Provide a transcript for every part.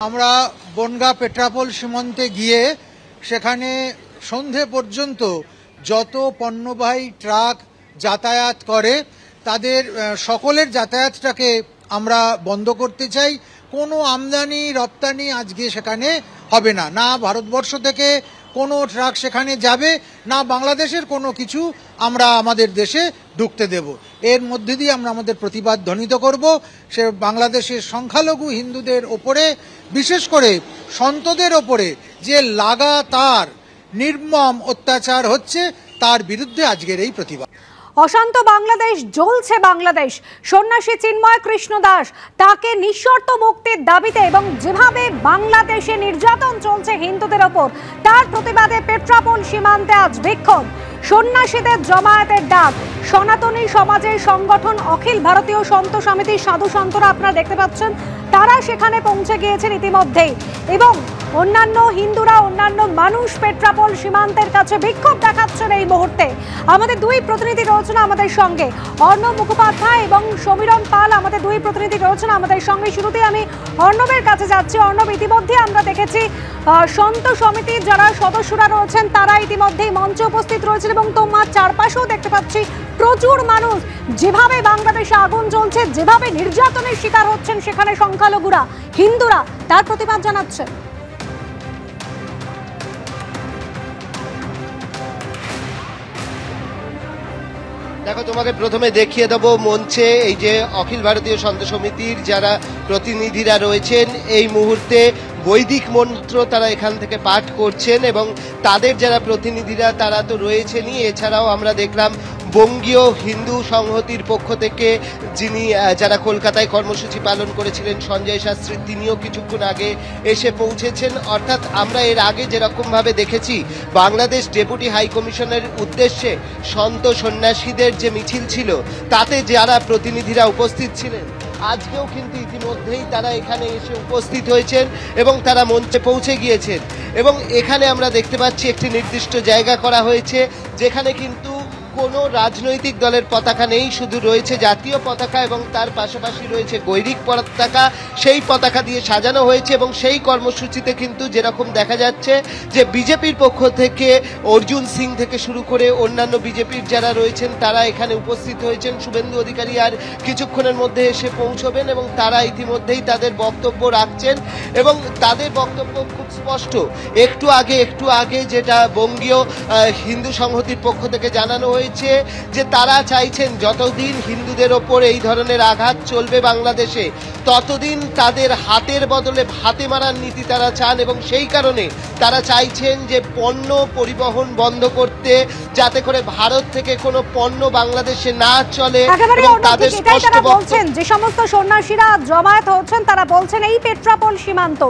আমরা বনগাঁ পেট্রাপোল সীমান্তে গিয়ে সেখানে সন্ধে পর্যন্ত যত পণ্যবাহী ট্রাক যাতায়াত করে তাদের সকলের যাতায়াতটাকে আমরা বন্ধ করতে চাই। কোনো আমদানি রপ্তানি আজকে সেখানে হবে না, না ভারতবর্ষ থেকে কোনো ট্রাক সেখানে যাবে, না বাংলাদেশের কোনো কিছু আমরা আমাদের দেশে ঢুকতে দেব। এর মধ্যে দিয়ে আমরা আমাদের প্রতিবাদ ধ্বনিত করব। সে বাংলাদেশের সংখ্যালঘু হিন্দুদের ওপরে, বিশেষ করে সন্তদের ওপরে যে লাগাতার নির্মম অত্যাচার হচ্ছে তার বিরুদ্ধে আজকের এই প্রতিবাদ। অশান্ত বাংলাদেশ, জ্বলছে বাংলাদেশ। সন্ন্যাসী চিন্ময় কৃষ্ণ দাস তাকে নিঃশর্ত মুক্তির দাবিতে এবং যেভাবে বাংলাদেশে নির্যাতন চলছে হিন্দুদের ওপর তার প্রতিবাদে পেট্রাপোল সীমান্তে আজ বিক্ষোভ। সন্ন্যাসীদের জমায়েতের ডাক। সনাতনী সমাজের সংগঠন অখিল ভারতীয় সন্ত সমিতির সাধু সন্তরা আপনারা দেখতে পাচ্ছেন, তারা সেখানে পৌঁছে গিয়েছেন ইতিমধ্যেই এবং অন্যান্য হিন্দুরা, অন্যান্য মানুষ পেট্রাপোল সীমান্তের কাছে বিক্ষোভ দেখাচ্ছেন এই মুহূর্তে। আমাদের দুই প্রতিনিধি রয়েছেন আমাদের সঙ্গে, অর্ণব মুখোপাধ্যায় এবং সমীরণ পাল, আমাদের দুই প্রতিনিধি রয়েছেন আমাদের সঙ্গে। শুরুতেই আমি অর্ণবের কাছে যাচ্ছি। অর্ণব, ইতিমধ্যে আমরা দেখেছি সন্ত সমিতির যারা সদস্যরা রয়েছেন তারা ইতিমধ্যেই মঞ্চে উপস্থিত রয়েছেন এবং তোমার চারপাশেও দেখতে পাচ্ছি প্রচুর মানুষ। যেভাবে বাংলাদেশে আগুন জ্বলছে, যেভাবে নির্যাতনের শিকার হচ্ছেন সেখানে সংখ্যালঘুরা, হিন্দুরা, তার প্রতিবাদ জানাচ্ছে। দেখো, তোমাকে প্রথমে দেখিয়ে দেবো মঞ্চে এই যে অখিল ভারতীয় সন্ত সমিতির যারা প্রতিনিধিরা রয়েছেন এই মুহূর্তে বৈদিক মন্ত্র তারা এখান থেকে পাঠ করছেন এবং তাদের যারা প্রতিনিধিরা তারা তো রয়েছেনই। এছাড়াও আমরা দেখলাম বঙ্গীয় হিন্দু সংহতির পক্ষ থেকে যিনি যারা কলকাতায় কর্মসূচি পালন করেছিলেন সঞ্জয় শাস্ত্রী, তিনিও কিছুক্ষণ আগে এসে পৌঁছেছেন। অর্থাৎ আমরা এর আগে যেরকমভাবে দেখেছি বাংলাদেশ ডেপুটি হাই কমিশনের উদ্দেশ্যে সন্ত সন্ন্যাসীদের যে মিছিল ছিল তাতে যারা প্রতিনিধিরা উপস্থিত ছিলেন আজকেও কিন্তু ইতিমধ্যেই তারা এখানে এসে উপস্থিত হয়েছেন এবং তারা মঞ্চে পৌঁছে গিয়েছেন। এবং এখানে আমরা দেখতে পাচ্ছি একটি নির্দিষ্ট জায়গা করা হয়েছে যেখানে কিন্তু কোনো রাজনৈতিক দলের পতাকা নেই, শুধু রয়েছে জাতীয় পতাকা এবং তার পাশাপাশি রয়েছে গৈরিক পতাকা। সেই পতাকা দিয়ে সাজানো হয়েছে এবং সেই কর্মসূচিতে কিন্তু যেরকম দেখা যাচ্ছে যে বিজেপির পক্ষ থেকে অর্জুন সিং থেকে শুরু করে অন্যান্য বিজেপির যারা রয়েছেন তারা এখানে উপস্থিত হয়েছেন। শুভেন্দু অধিকারী আর কিছুক্ষণের মধ্যে এসে পৌঁছবেন এবং তারা ইতিমধ্যেই তাদের বক্তব্য রাখছেন এবং তাদের বক্তব্য খুব স্পষ্ট। একটু আগে যেটা বঙ্গীয় হিন্দু সংহতির পক্ষ থেকে জানানো হয়েছে যে তারা চাইছেন যতদিন হিন্দুদের ওপর এই ধরনের আঘাত চলবে বাংলাদেশে ততদিন তাদের হাতের বদলে ভাতে মারার নীতি তারা চান এবং সেই কারণে তারা চাইছেন যে পণ্য পরিবহন বন্ধ করতে, যাতে করে ভারত থেকে কোনো পণ্য বাংলাদেশে না চলে। এবং তাদের স্পষ্ট বলছেন যে সমস্ত সন্ন্যাসীরা জমায়েত হচ্ছেন তারা বলছেন এই পেট্রাপোল সীমান্ত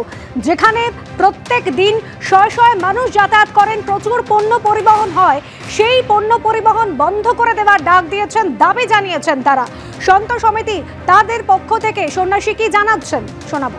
যেখানে প্রত্যেক দিন শয়ে শয়ে মানুষ যাতায়াত করেন, প্রচুর পণ্য পরিবহন হয়, সেই পণ্য পরিবহন বন্ধ করে দেওয়ার ডাক দিয়েছেন, দাবি জানিয়েছেন তারা। সন্ত সমিতি তাদের পক্ষ থেকে সন্ন্যাসী কি জানাচ্ছেন শোনাবো।